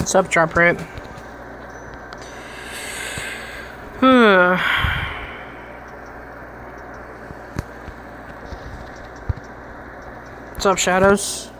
What's up, Drop Rip? What's up, Shadows?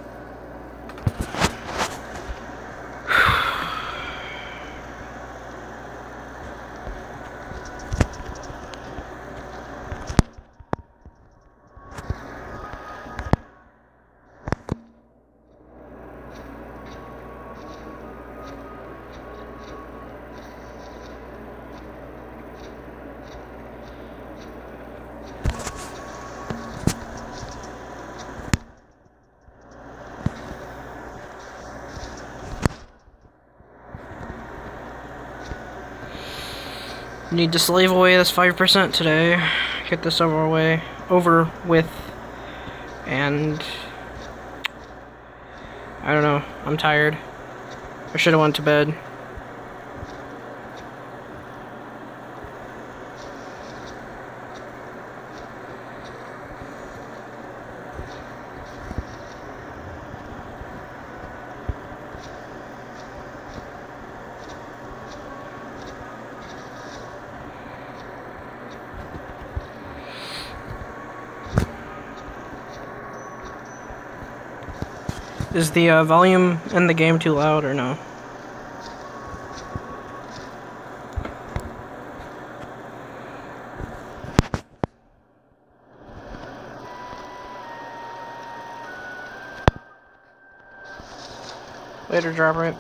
Need to slave away this 5% today. Get this over with, and I don't know. I'm tired. I should have went to bed. Is the volume in the game too loud or no? Later, Drop Rip.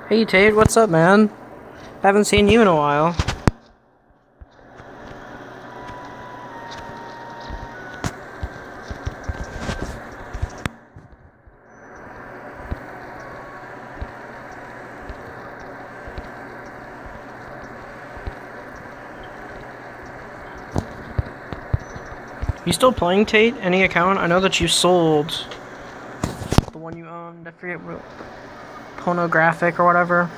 Hey Tate, what's up, man? Haven't seen you in a while. You still playing, Tate? Any account? I know that you sold the one you owned. I forget what. Pornographic or whatever.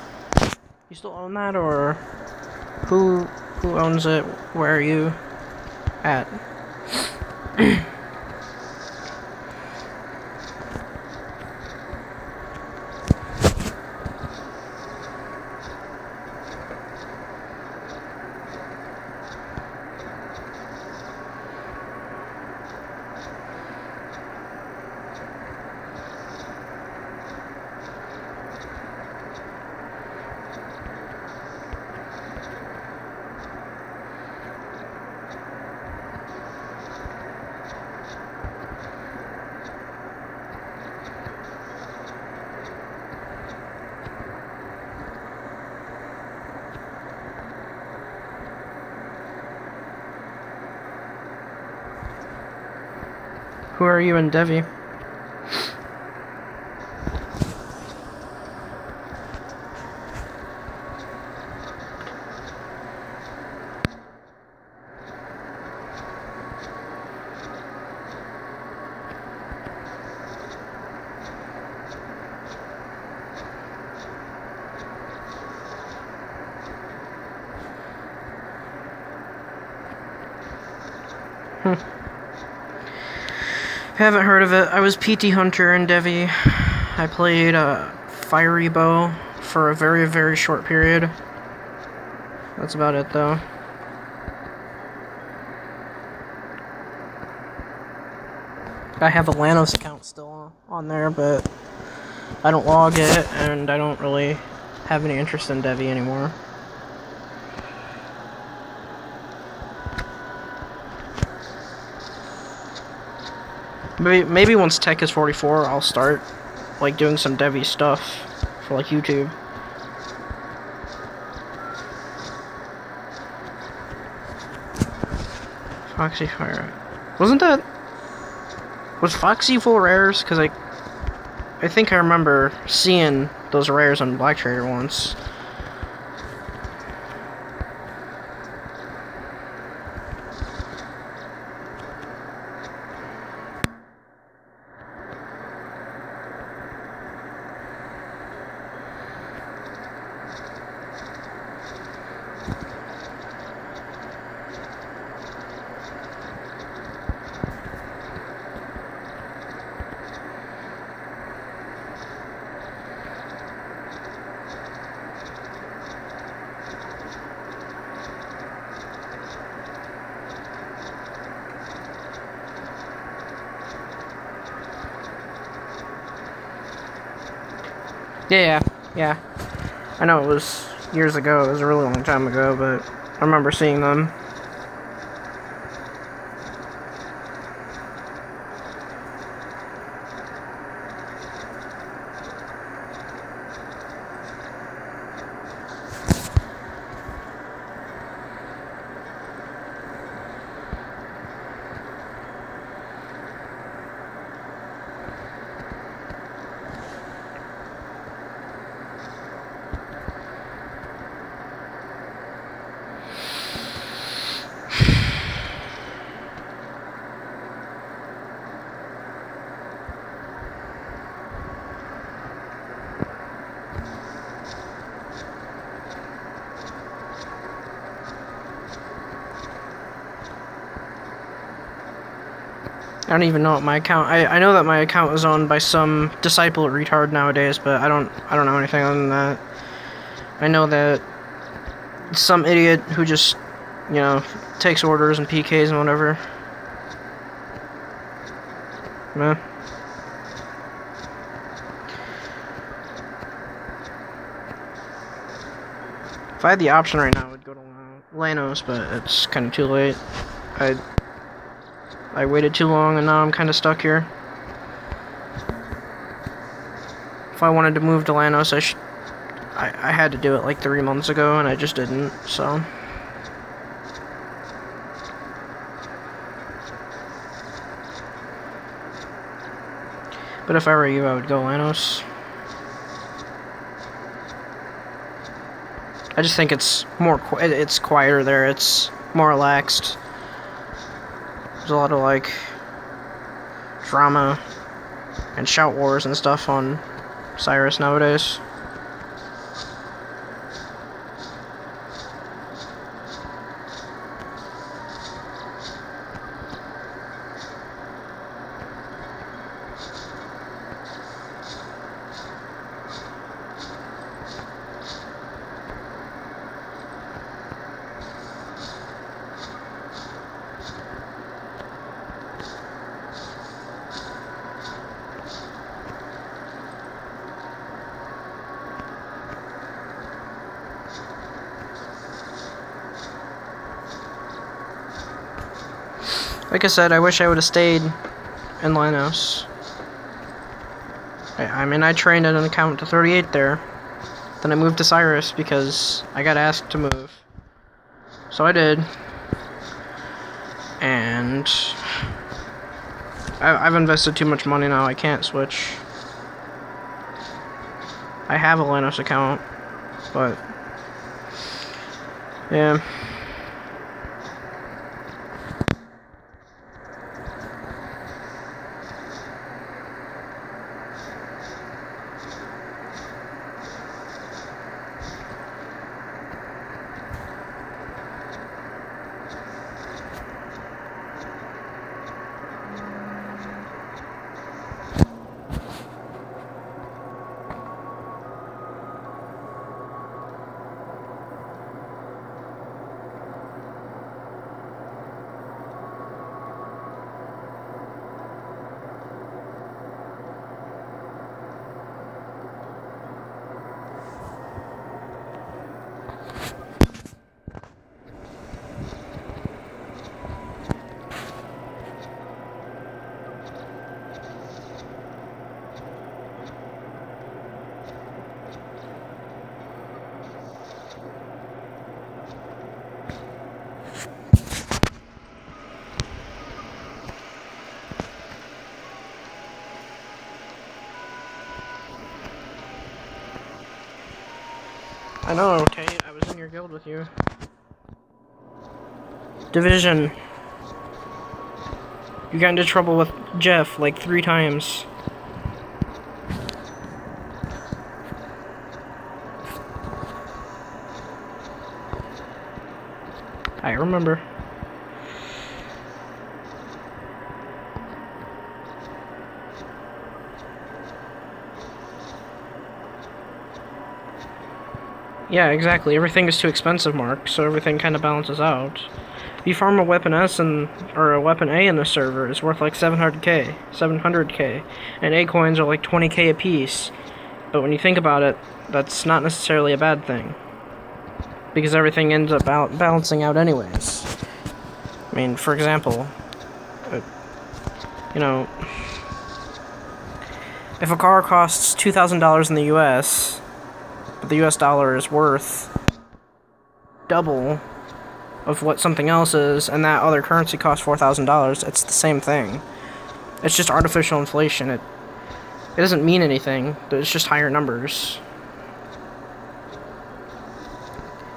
You still own that, or who owns it? Where are you at? Who are you in Devi? Haven't heard of it. I was PT Hunter in Devi. I played Fiery Bow for a very, very short period. That's about it, though. I have a Lanos account still on there, but I don't log it, and I don't really have any interest in Devi anymore. Maybe once Tech is 44, I'll start, like, doing some Devi stuff for, like, YouTube. Foxy Fire. Wasn't that... Was Foxy full rares? Because I think I remember seeing those rares on Black Trader once. Yeah. I know it was years ago. It was a really long time ago, but I remember seeing them. I don't even know what my account... I know that my account was owned by some disciple retard nowadays, but I don't know anything other than that. I know that some idiot who just, you know, takes orders and PKs and whatever. Meh. If I had the option right now, I would go to Lanos, but it's kind of too late. I waited too long, and now I'm kind of stuck here. If I wanted to move to Lanos, I had to do it like 3 months ago, and I just didn't, so... But if I were you, I would go Lanos. I just think it's more... it's quieter there, it's more relaxed. There's a lot of, like, drama and shout wars and stuff on Siras nowadays. Like I said, I wish I would have stayed in Lanos. I mean, I trained at an account to 38 there. Then I moved to Siras because I got asked to move. So I did. And I've invested too much money now, I can't switch. I have a Lanos account, but yeah. I know, Tate. I was in your guild with you. Division. You got into trouble with Jeff like 3 times. I remember. Yeah, exactly. Everything is too expensive, Mark, so everything kind of balances out. If you farm a weapon S or a weapon A in the server, it's worth like 700k, and A coins are like 20k a piece. But when you think about it, that's not necessarily a bad thing, because everything ends up balancing out anyways. I mean, for example, you know, if a car costs $2,000 in the US, but the US dollar is worth double of what something else is, and that other currency costs $4,000, it's the same thing. It's just artificial inflation. It doesn't mean anything. It's just higher numbers.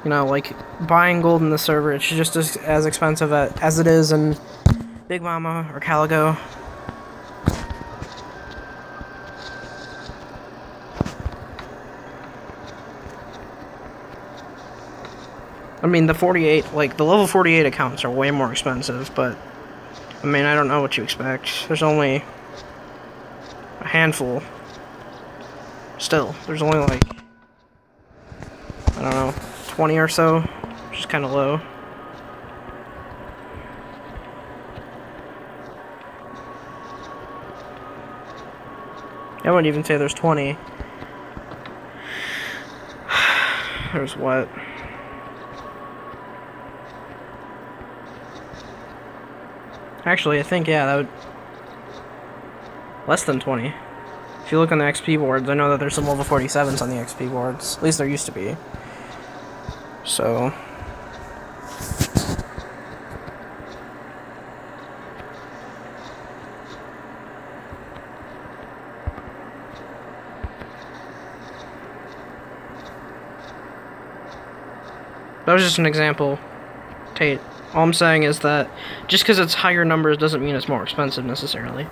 You know, like, buying gold in the server, it's just as expensive as it is in Big Mama or Caligo. I mean, the level 48 accounts are way more expensive, but, I mean, I don't know what you expect. There's only a handful. Still, there's only like, I don't know, 20 or so, which is kind of low. I wouldn't even say there's 20. There's what? Actually, I think, yeah, that would... less than 20. If you look on the XP boards, I know that there's some level 47s on the XP boards. At least there used to be. So... that was just an example, Tate. All I'm saying is that just because it's higher numbers doesn't mean it's more expensive necessarily.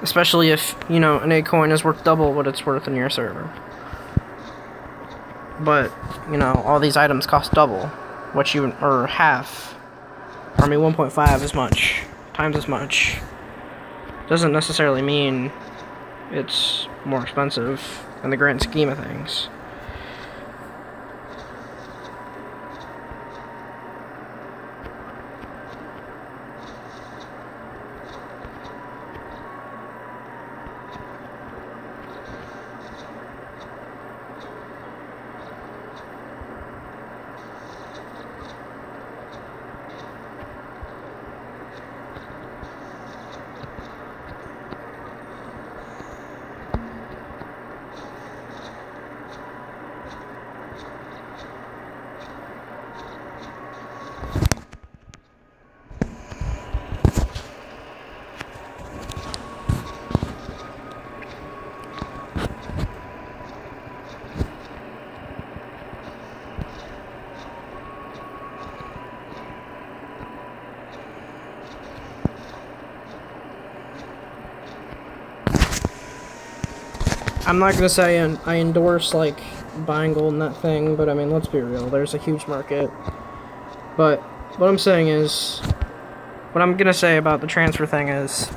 Especially if, you know, an A coin is worth double what it's worth in your server. But, you know, all these items cost double or half. Or I mean 1.5 as much, times as much. Doesn't necessarily mean it's more expensive in the grand scheme of things. I'm not gonna say I endorse, like, buying gold in that thing, but I mean, let's be real, there's a huge market. But what I'm saying is, what I'm gonna say about the transfer thing is,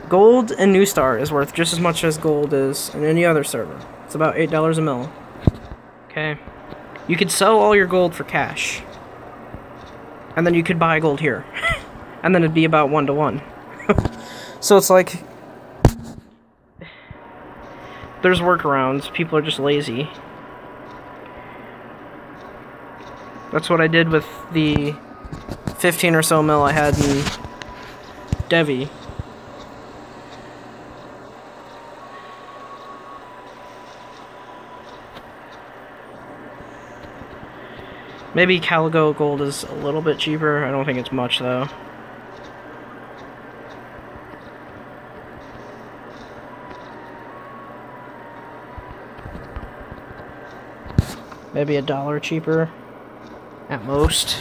gold in Newstar is worth just as much as gold is in any other server. It's about $8 a mil. Okay? You could sell all your gold for cash. And then you could buy gold here. And then it'd be about 1 to 1. So it's like... there's workarounds. People are just lazy. That's what I did with the 15 or so mil I had in Devi. Maybe Caligo gold is a little bit cheaper. I don't think it's much, though. maybe $1 cheaper at most.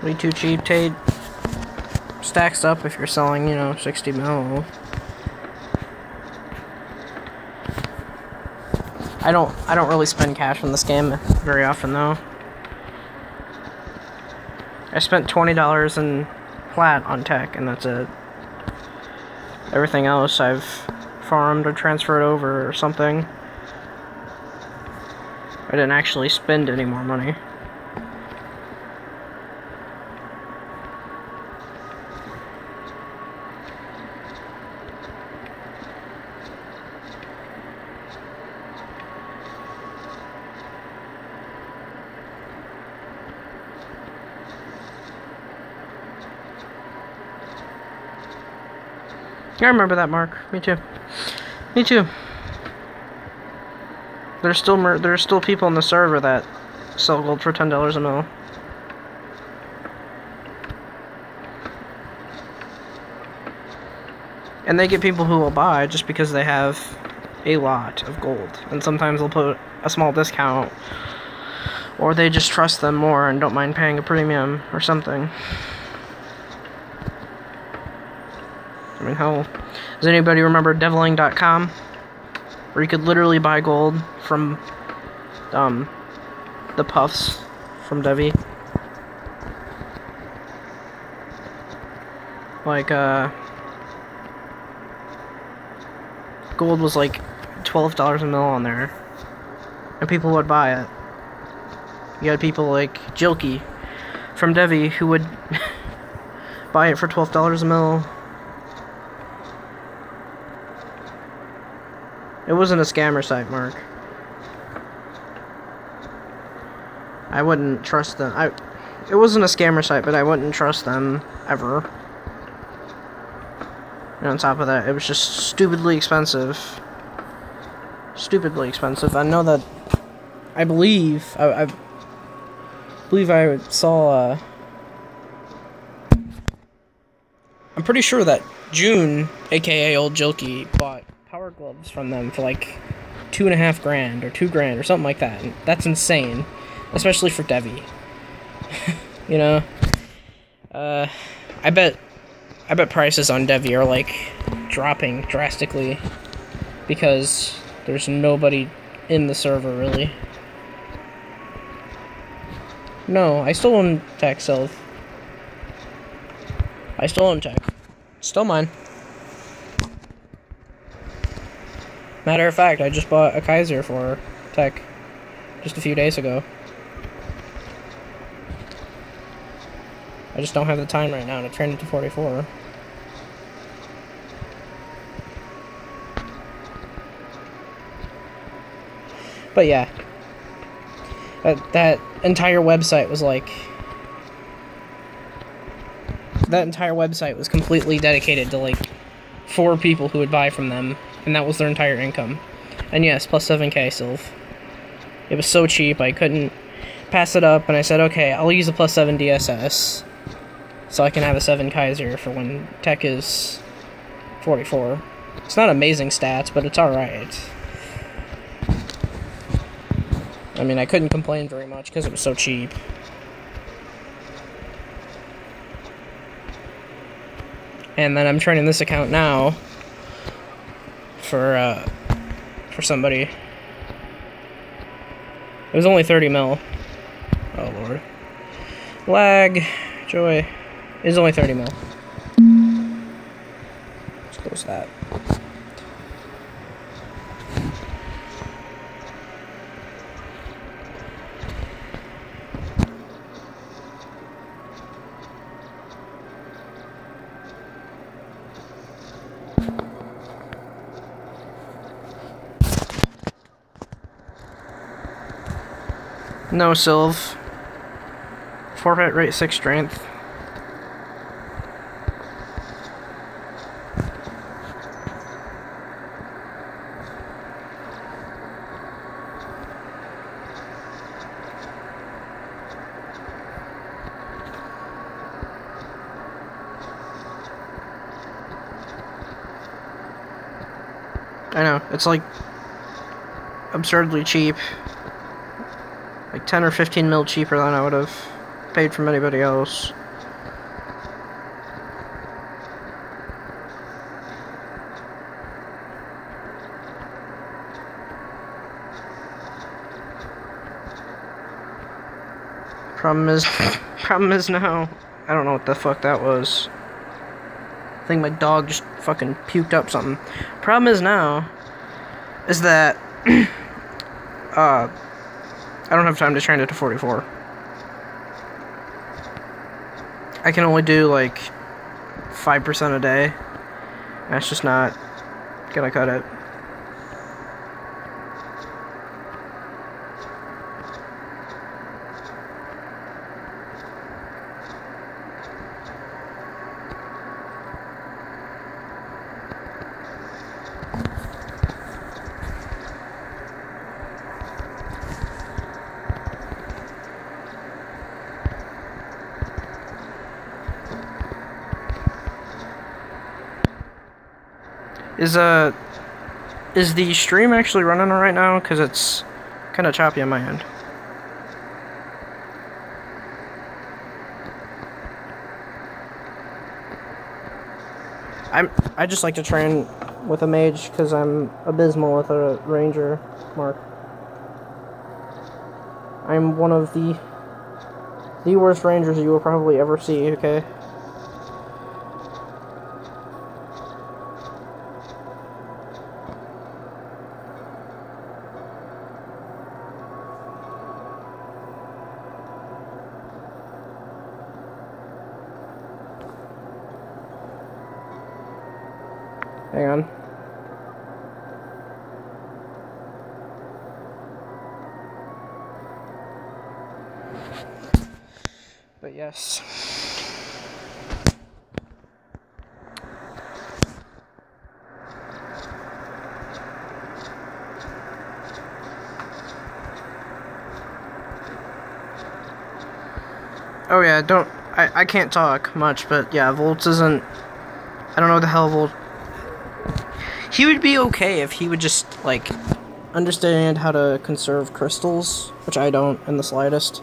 Way too cheap, Tate. Stacks up if you're selling, you know, 60 mil. I don't really spend cash on this game very often though. I spent $20 in flat on tech, and that's it. Everything else I've farmed or transferred over or something. I didn't actually spend any more money. I remember that, Mark. Me too. Me too. There's still people on the server that sell gold for $10 a mil. And they get people who will buy just because they have a lot of gold. And sometimes they'll put a small discount, or they just trust them more and don't mind paying a premium or something. I mean, hell, does anybody remember deviling.com? Where you could literally buy gold from, the puffs from Devi. Like, gold was like $12 a mil on there. And people would buy it. You had people like Jilky from Devi who would buy it for $12 a mil. It wasn't a scammer site, Mark. I wouldn't trust them. It wasn't a scammer site, but I wouldn't trust them ever. And on top of that, it was just stupidly expensive. Stupidly expensive. I know that. I believe I saw. I'm pretty sure that June, aka Old Jilky, bought power gloves from them for like $2.5 grand or $2 grand or something like that. And that's insane, especially for Devi. You know, I bet prices on Devi are like dropping drastically because there's nobody in the server really. No, I still own tech, Sylph. I still own tech. Still mine. Matter of fact, I just bought a Kaiser for tech just a few days ago. I just don't have the time right now to train it to 44. But yeah, that entire website was like... That entire website was completely dedicated to like 4 people who would buy from them, and that was their entire income. And yes, plus 7k Sylph. It was so cheap, I couldn't pass it up, and I said, okay, I'll use a plus 7 DSS, so I can have a 7 Kaiser for when tech is 44. It's not amazing stats, but it's alright. I mean, I couldn't complain very much because it was so cheap. And then I'm training this account now for somebody. It was only 30 mil. Oh lord. Lag. Joy. It was only 30 mil. Let's close that. No Sylv. Forfeit rate 6 strength. I know, it's like absurdly cheap. Like 10 or 15 mil cheaper than I would have paid from anybody else. Problem is now, I don't know what the fuck that was. I think my dog just fucking puked up something. Problem is now, is that, I don't have time to train it to 44. I can only do, like, 5% a day. That's just not gonna cut it. Is the stream actually running right now? Because it's kind of choppy on my end. I just like to train with a mage because I'm abysmal with a ranger, Mark. I'm one of the worst rangers you will probably ever see, okay? Hang on. But yes. Oh yeah, I can't talk much, but yeah, Volts isn't, I don't know what the hell Volt. He would be okay if he would just, like, understand how to conserve crystals, which I don't in the slightest.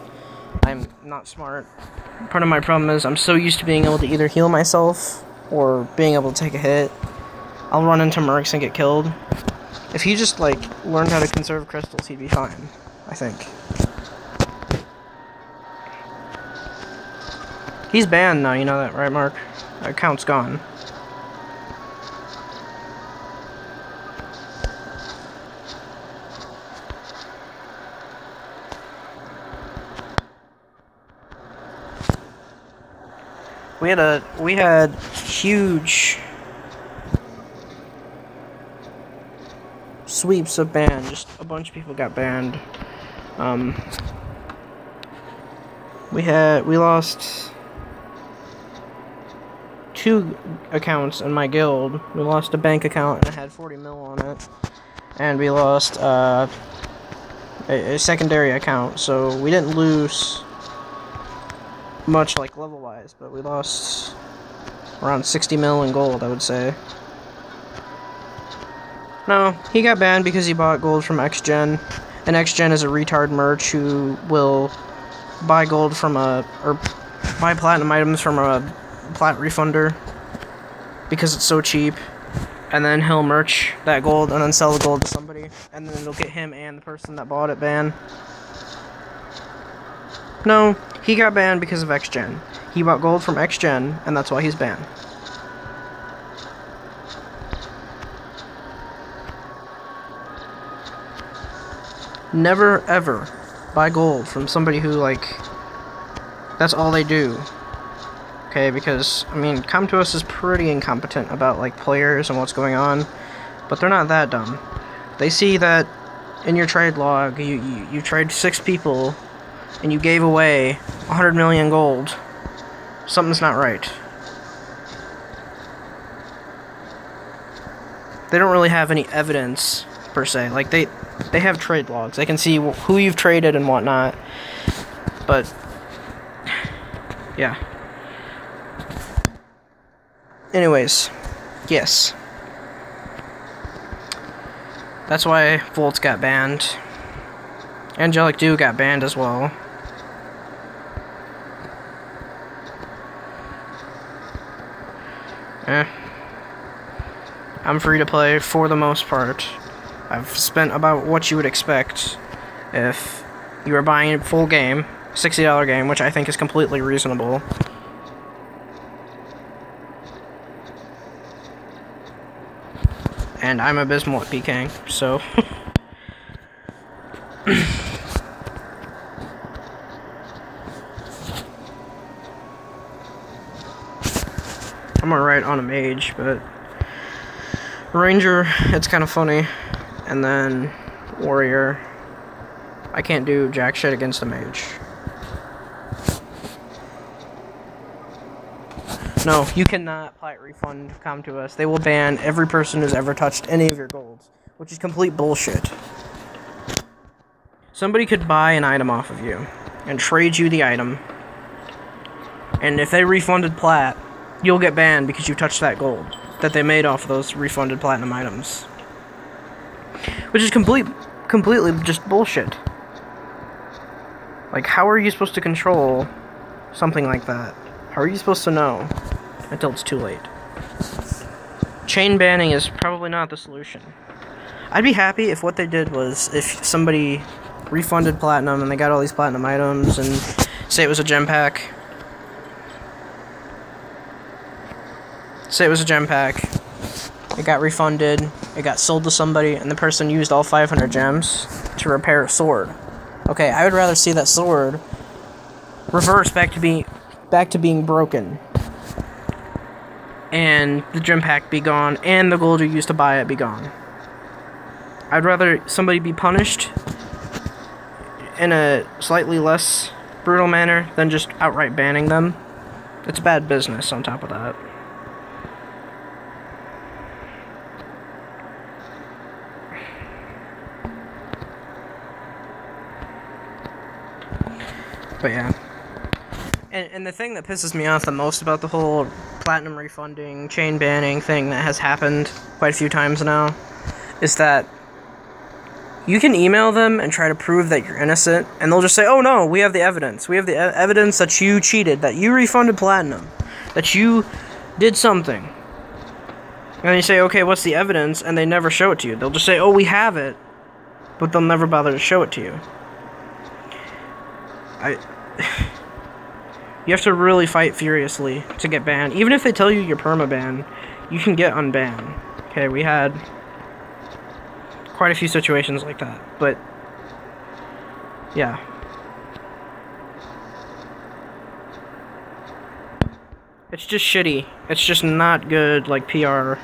I'm not smart. Part of my problem is I'm so used to being able to either heal myself or being able to take a hit. I'll run into mercs and get killed. If he just, like, learned how to conserve crystals, he'd be fine, I think. He's banned now, you know that, right, Mark? That account's gone. We had huge sweeps of ban. Just a bunch of people got banned. We lost 2 accounts in my guild. We lost a bank account and it had 40 mil on it, and we lost a secondary account. So we didn't lose much, like, level-wise, but we lost around 60 mil in gold, I would say. No, he got banned because he bought gold from XGen, and XGen is a retard merch who will buy gold from or buy platinum items from a plat refunder because it's so cheap, and then he'll merch that gold and then sell the gold to somebody, and then it'll get him and the person that bought it banned. No, he got banned because of XGen. He bought gold from XGen, and that's why he's banned. Never, ever buy gold from somebody who, like, that's all they do. Okay, because, I mean, Come To Us is pretty incompetent about, like, players and what's going on, but they're not that dumb. They see that in your trade log, you trade 6 people, and you gave away 100 million gold, something's not right. They don't really have any evidence, per se. Like, they have trade logs. They can see who you've traded and whatnot. But, yeah. Anyways, yes. That's why Volts got banned. Angelic Dew got banned as well. I'm free to play for the most part. I've spent about what you would expect if you were buying a full game, $60 game, which I think is completely reasonable. And I'm abysmal at PKing, so... I'm alright on a mage, but... Ranger, it's kind of funny. And then... Warrior. I can't do jack shit against a mage. No, you cannot plat refund come to us. They will ban every person who's ever touched any of your golds, which is complete bullshit. Somebody could buy an item off of you and trade you the item, and if they refunded plat, you'll get banned because you touched that gold that they made off of those refunded platinum items, which is completely just bullshit. Like, how are you supposed to control something like that? How are you supposed to know until it's too late? Chain banning is probably not the solution. I'd be happy if what they did was if somebody refunded platinum and they got all these platinum items and say it was a gem pack. Say it was a gem pack. It got refunded, it got sold to somebody, and the person used all 500 gems to repair a sword. Okay, I would rather see that sword reverse back to being broken, and the gem pack be gone, and the gold you used to buy it be gone. I'd rather somebody be punished in a slightly less brutal manner than just outright banning them. It's bad business on top of that. But yeah. And the thing that pisses me off the most about the whole platinum refunding, chain banning thing that has happened quite a few times now is that you can email them and try to prove that you're innocent, and they'll just say, oh no, we have the evidence. We have the evidence that you cheated, that you refunded platinum, that you did something. And then you say, okay, what's the evidence? And they never show it to you. They'll just say, oh, we have it, but they'll never bother to show it to you. You have to really fight furiously to get banned. Even if they tell you you're permaban, you can get unbanned. Okay, we had quite a few situations like that, but yeah. It's just shitty. It's just not good, like, PR.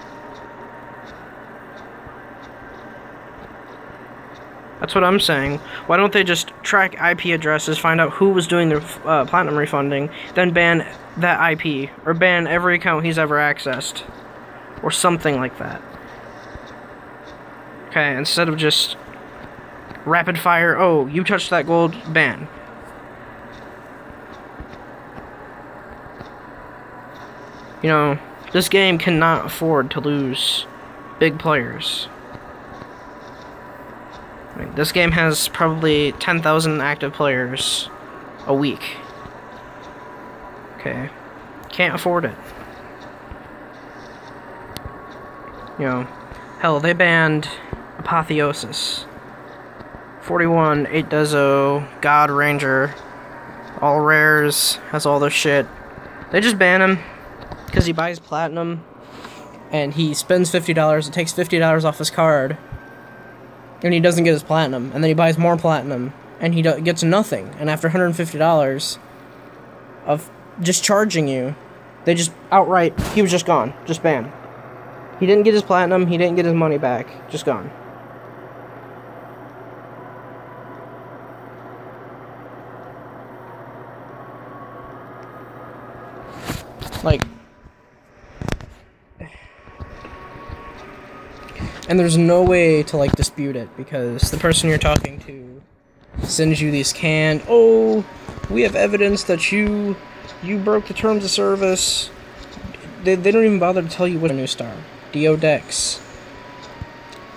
That's what I'm saying. Why don't they just track IP addresses, find out who was doing the platinum refunding, then ban that IP, or ban every account he's ever accessed, or something like that. Okay, instead of just rapid fire, oh, you touched that gold, ban. You know, this game cannot afford to lose big players. I mean, this game has probably 10,000 active players a week. Okay. Can't afford it. You know, hell, they banned Apotheosis. 41, 8 Dezo, God Ranger, all rares, has all this shit. They just ban him because he buys platinum and he spends $50. It takes $50 off his card. And he doesn't get his platinum, and then he buys more platinum, and he gets nothing. And after $150 of just charging you, they just outright, he was just gone, just banned. He didn't get his platinum, he didn't get his money back, just gone. Like, and there's no way to, like, dispute it, because the person you're talking to sends you these canned, oh, we have evidence that you broke the terms of service. They don't even bother to tell you what a Newstar. Dio Dex.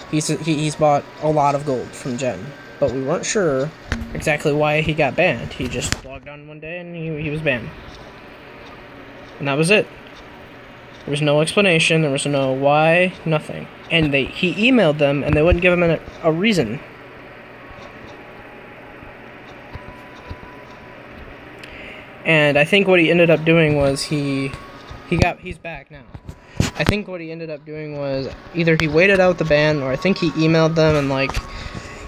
He's bought a lot of gold from Jen, but we weren't sure exactly why he got banned. He just logged on one day and he was banned. And that was it. There was no explanation, there was no why, nothing. And he emailed them and they wouldn't give him a reason. And I think what he ended up doing was he's back now. I think what he ended up doing was either he waited out the ban, or I think he emailed them and, like,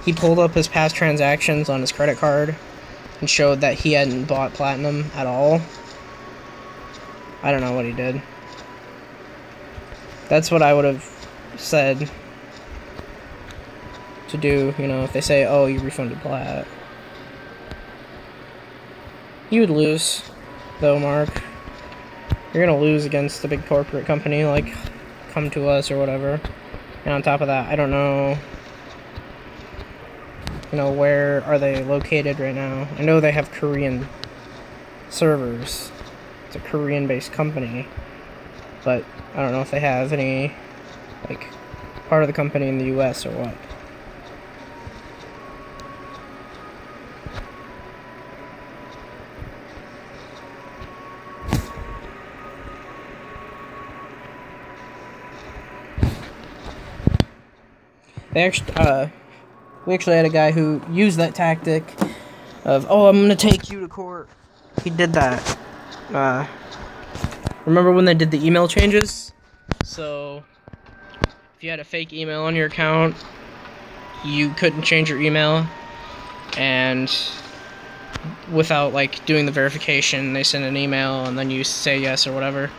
he pulled up his past transactions on his credit card and showed that he hadn't bought platinum at all. I don't know what he did. That's what I would have said to do, you know, if they say, oh, you refunded plat. You would lose, though, Mark. You're gonna lose against a big corporate company like Come To Us or whatever. And on top of that, I don't know, you know, where are they located right now? I know they have Korean servers. It's a Korean-based company, but I don't know if they have any, like, part of the company in the US or what. We actually had a guy who used that tactic of, oh, I'm gonna take you to court. He did that. Remember when they did the email changes? So, if you had a fake email on your account, you couldn't change your email, and without, like, doing the verification, they send an email, and then you say yes or whatever.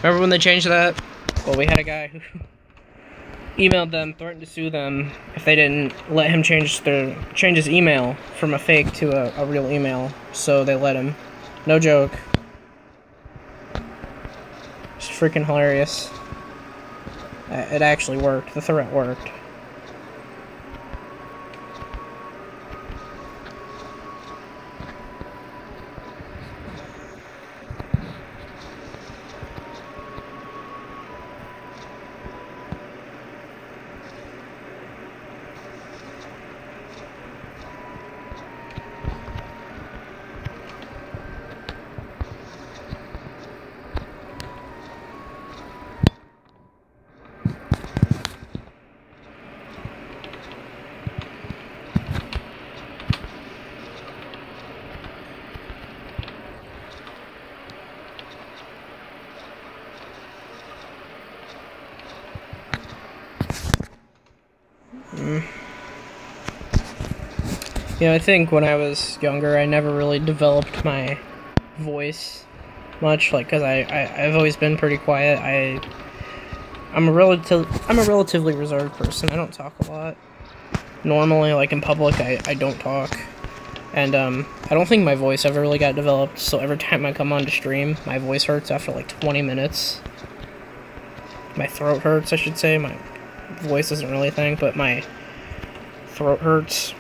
Remember when they changed that? Well, we had a guy who emailed them, threatened to sue them if they didn't let him change his email from a fake to a real email. So they let him. No joke. It's freaking hilarious. It actually worked. The threat worked. Yeah, I think when I was younger, I never really developed my voice much, like, because I've always been pretty quiet. I'm a relatively reserved person. I don't talk a lot. Normally, like, in public, I don't talk. And, I don't think my voice ever really got developed, so every time I come on to stream, my voice hurts after, like, 20 minutes. My throat hurts, I should say. My voice isn't really a thing, but my throat hurts.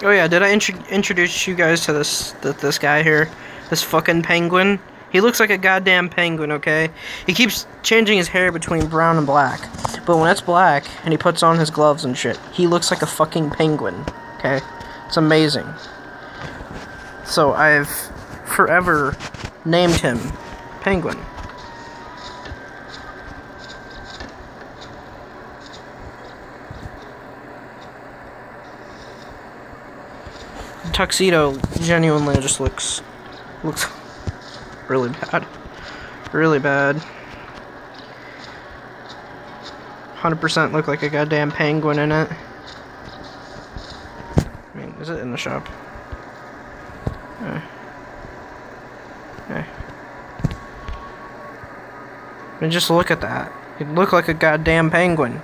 Oh yeah, did I introduce you guys to this guy here? This fucking penguin? He looks like a goddamn penguin, okay? He keeps changing his hair between brown and black. But when it's black, and he puts on his gloves and shit, he looks like a fucking penguin, okay? It's amazing. So I've forever named him Penguin. Tuxedo genuinely just looks really bad. Really bad. 100% look like a goddamn penguin in it. I mean, is it in the shop? I mean, just look at that. He'd look like a goddamn penguin.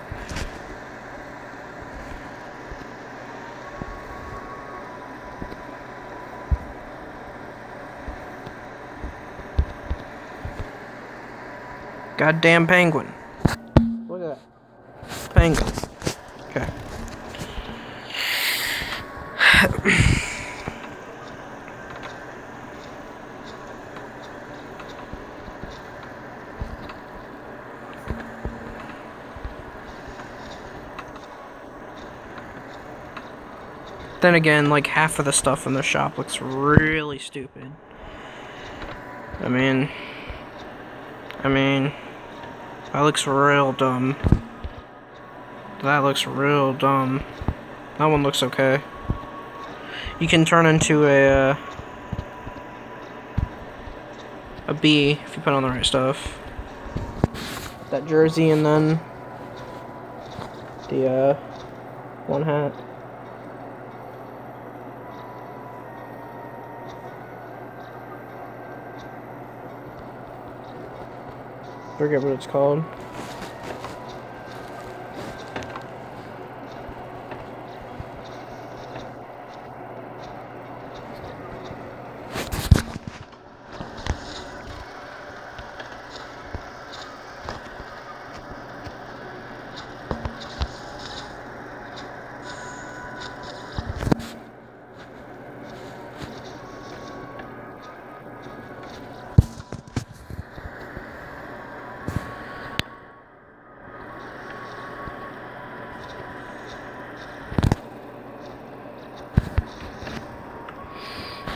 Goddamn penguin. Look at that. Penguin. Okay. Then again, like half of the stuff in the shop looks really stupid. I mean, that looks real dumb. That looks real dumb. That one looks okay. You can turn into a bee if you put on the right stuff. That jersey and then the one hat. Forget what it's called.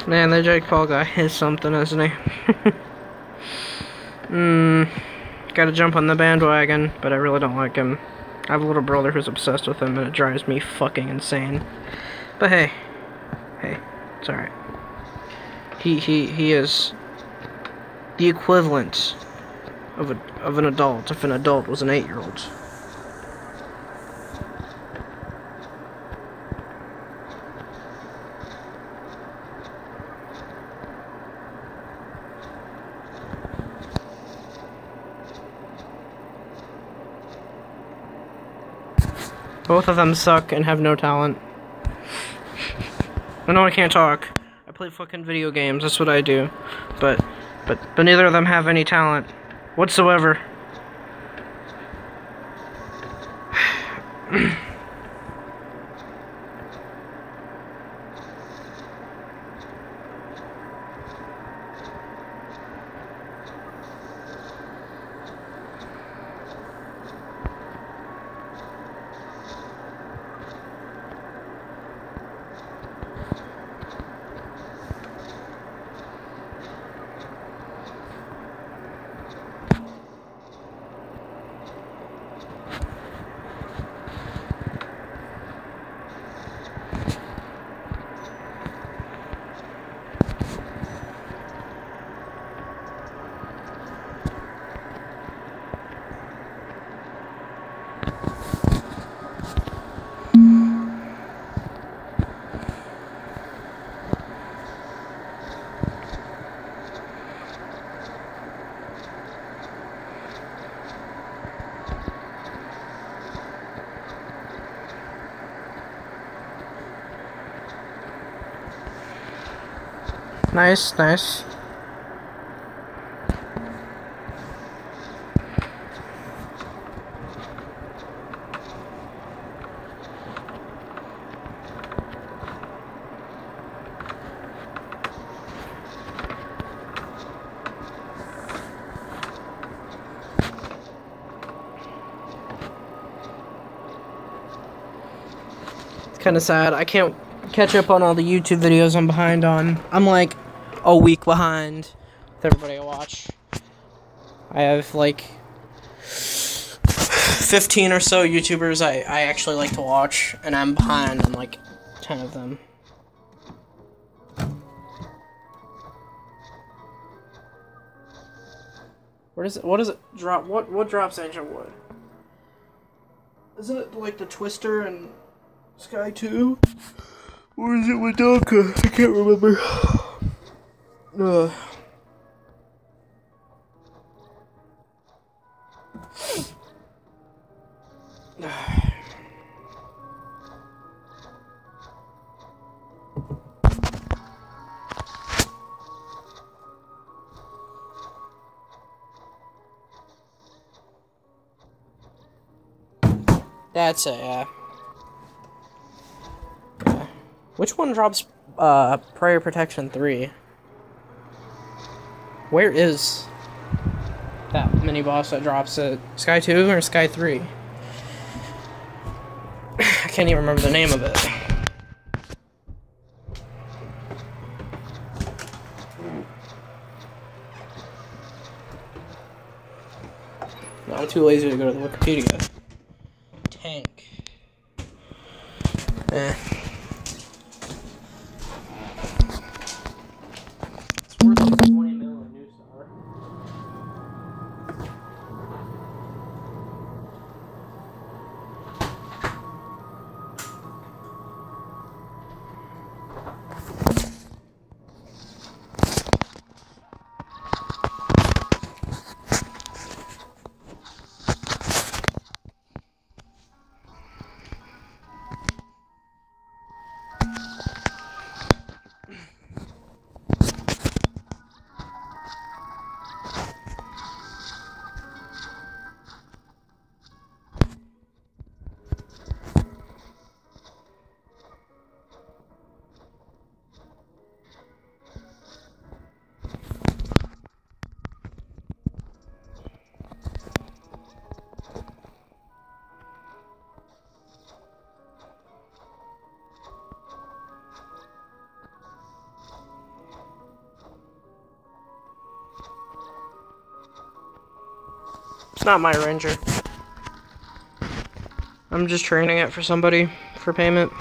Man, the Jake Paul guy is something, isn't he? Gotta jump on the bandwagon, but I really don't like him. I have a little brother who's obsessed with him, and it drives me fucking insane. But hey, it's alright. He is the equivalent of an adult if an adult was an 8-year-old. Both of them suck and have no talent. I know I can't talk. I play fucking video games, that's what I do. But neither of them have any talent whatsoever. Nice. kind of sad. I can't catch up on all the YouTube videos I'm behind on. I'm like a week behind with everybody I watch. I have like 15 or so YouTubers I actually like to watch, and I'm behind on like 10 of them. What does it drop? What drops Ancient Wood? Isn't it like the Twister and Sky 2? Or is it Madaka? I can't remember. That's it, yeah. Which one drops Prayer Protection 3? Where is that mini boss that drops it? Sky 2 or Sky 3? I can't even remember the name of it. No, I'm too lazy to go to the Wikipedia. Tank. It's worth like 20 mil in Newstar. It's not my Ranger. I'm just training it for somebody for payment.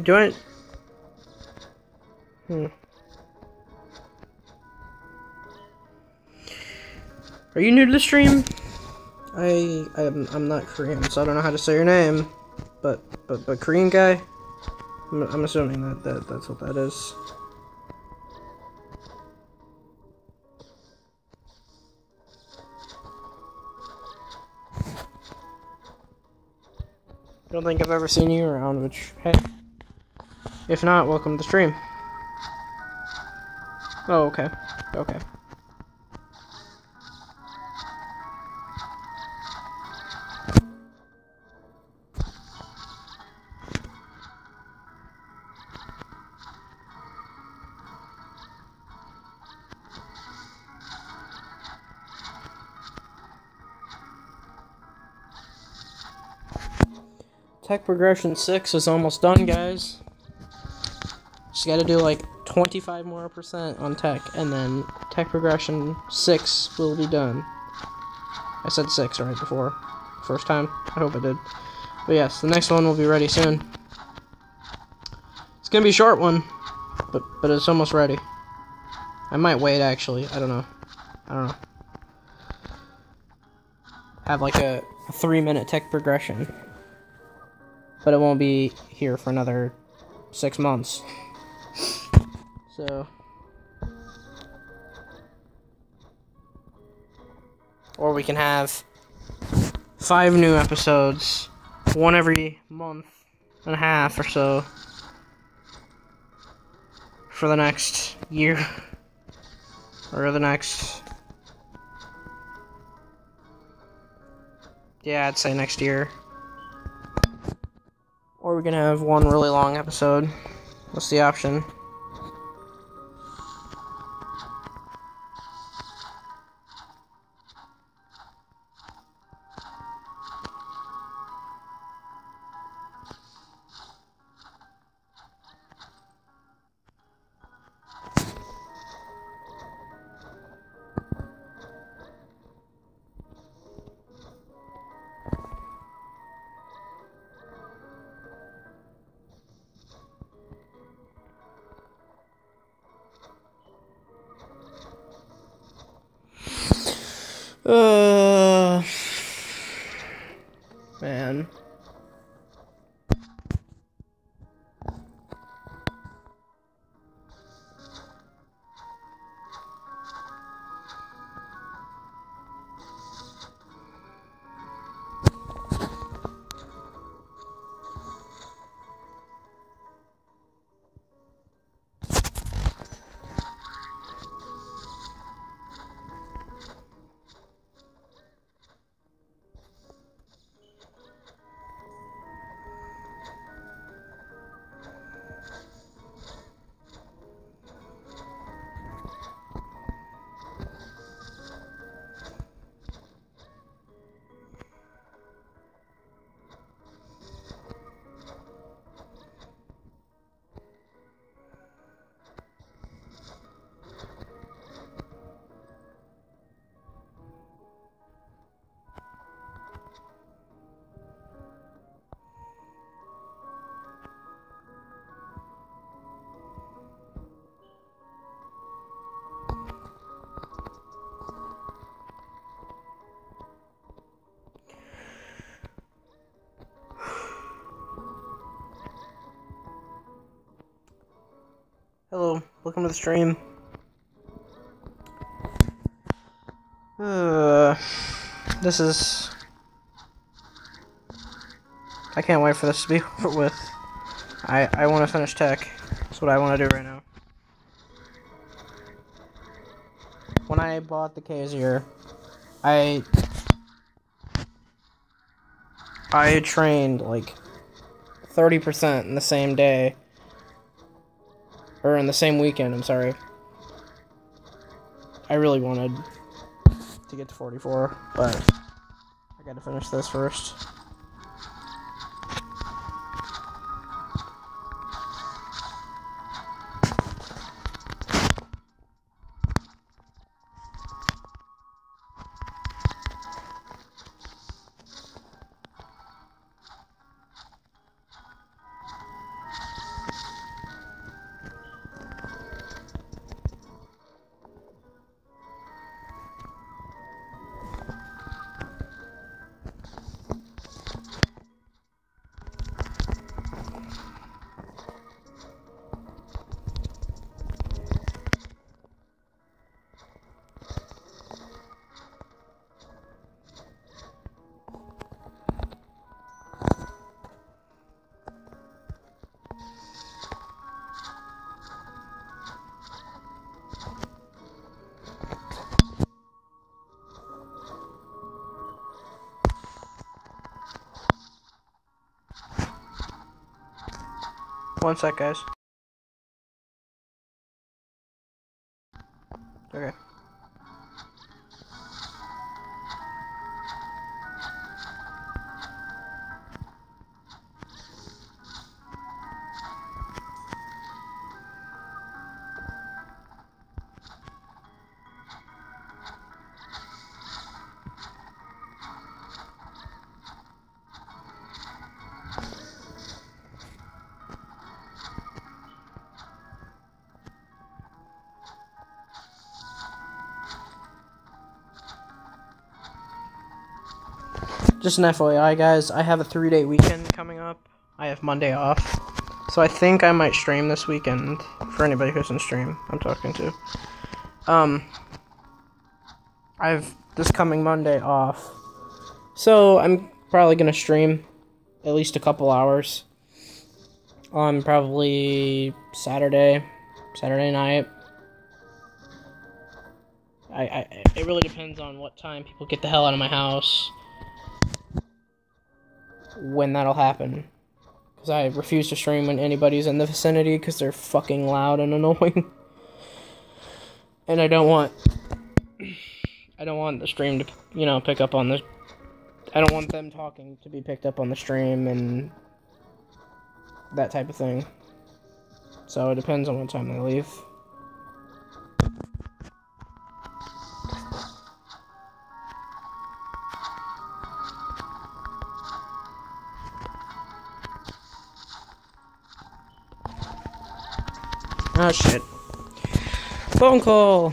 Do I... Are you new to the stream? I'm not Korean, so I don't know how to say your name. But Korean guy? I'm assuming that's what that is. I don't think I've ever seen you around, which, hey. If not, welcome to the stream. Oh, okay. Okay. Tech Progression 6 is almost done, guys. Just gotta do like 25% more on tech, and then Tech Progression 6 will be done. I said 6 right before. First time. I hope I did. But yes, the next one will be ready soon. It's gonna be a short one, but it's almost ready. I might wait, actually. I don't know. Have like a 3-minute tech progression. But it won't be here for another 6 months. So. Or we can have 5 new episodes, one every month and a half or so, for the next year, or the next, yeah, I'd say next year. Or we can have one really long episode. What's the option? Man. Hello, welcome to the stream. This is... I can't wait for this to be over with. I want to finish tech. That's what I want to do right now. When I bought the Kaiser, I trained like 30% in the same day. Or in the same weekend, I'm sorry. I really wanted to get to 44, but I gotta finish this first. One sec, guys. Okay. Just an FYI, guys, I have a 3-day weekend coming up. I have Monday off. So I think I might stream this weekend, for anybody who doesn't stream, I'm talking to. I have this coming Monday off. So I'm probably going to stream at least a couple hours on probably Saturday night. It really depends on what time people get the hell out of my house when that'll happen. Because I refuse to stream when anybody's in the vicinity because they're fucking loud and annoying. And I don't want the stream to, pick up on the... I don't want them talking to be picked up on the stream and that type of thing. So it depends on what time they leave. Oh shit. Phone call!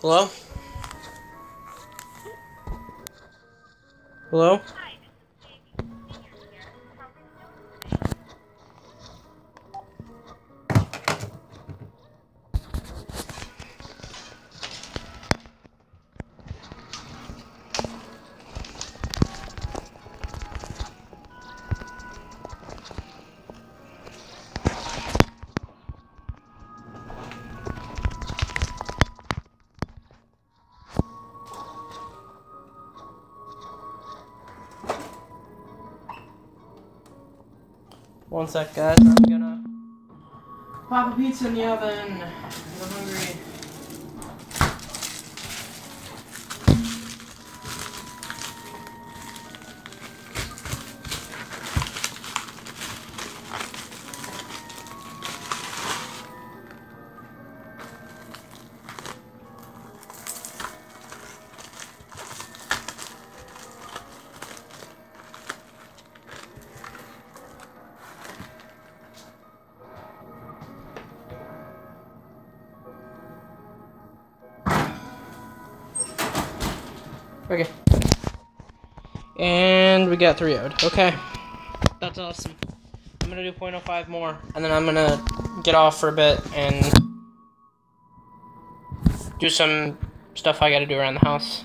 Hello? Hello? One sec, guys. I'm gonna pop a pizza in the oven. I'm hungry. Okay. And we got 3-0'd. Okay. That's awesome. I'm gonna do 0.05 more, and then I'm gonna get off for a bit and do some stuff I gotta do around the house.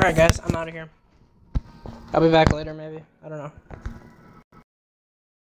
Alright, guys, I'm out of here. I'll be back later, maybe. I don't know.